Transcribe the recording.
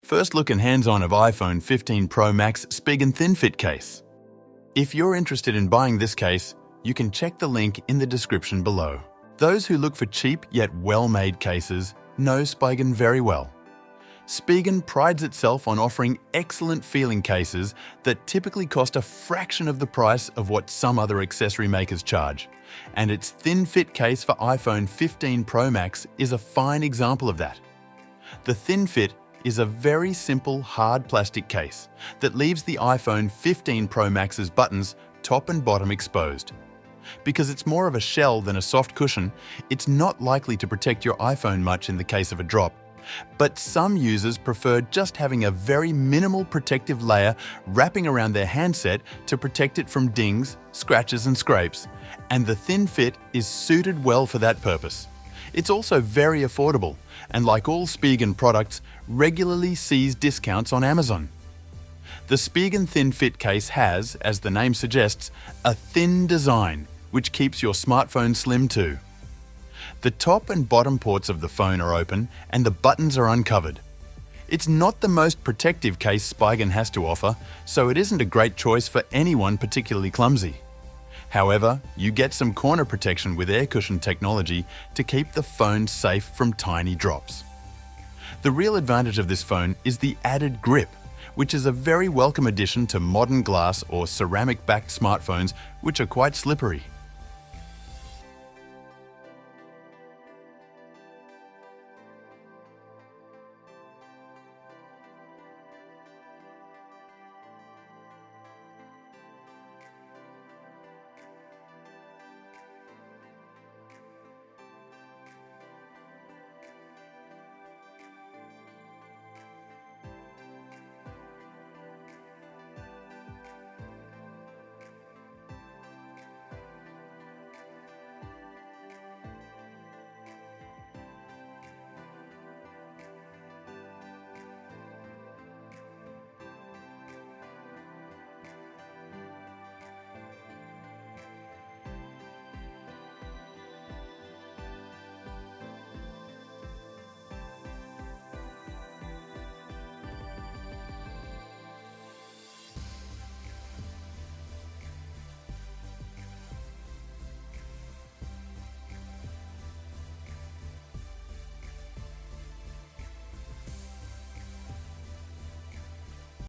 First look and hands-on of iPhone 15 Pro Max Spigen thin fit case. If you're interested in buying this case, you can check the link in the description below. Those who look for cheap yet well-made cases know Spigen very well. Spigen prides itself on offering excellent feeling cases that typically cost a fraction of the price of what some other accessory makers charge. And its thin fit case for iPhone 15 Pro Max is a fine example of that. The thin fit is a very simple hard plastic case that leaves the iPhone 15 Pro Max's buttons top and bottom exposed. Because it's more of a shell than a soft cushion, it's not likely to protect your iPhone much in the case of a drop. But some users prefer just having a very minimal protective layer wrapping around their handset to protect it from dings, scratches and scrapes, and the thin fit is suited well for that purpose. It's also very affordable, and like all Spigen products, regularly sees discounts on Amazon. The Spigen thin fit case has, as the name suggests, a thin design, which keeps your smartphone slim too. The top and bottom ports of the phone are open and the buttons are uncovered. It's not the most protective case Spigen has to offer, so it isn't a great choice for anyone particularly clumsy. However, you get some corner protection with air cushion technology to keep the phone safe from tiny drops. The real advantage of this phone is the added grip, which is a very welcome addition to modern glass or ceramic-backed smartphones, which are quite slippery.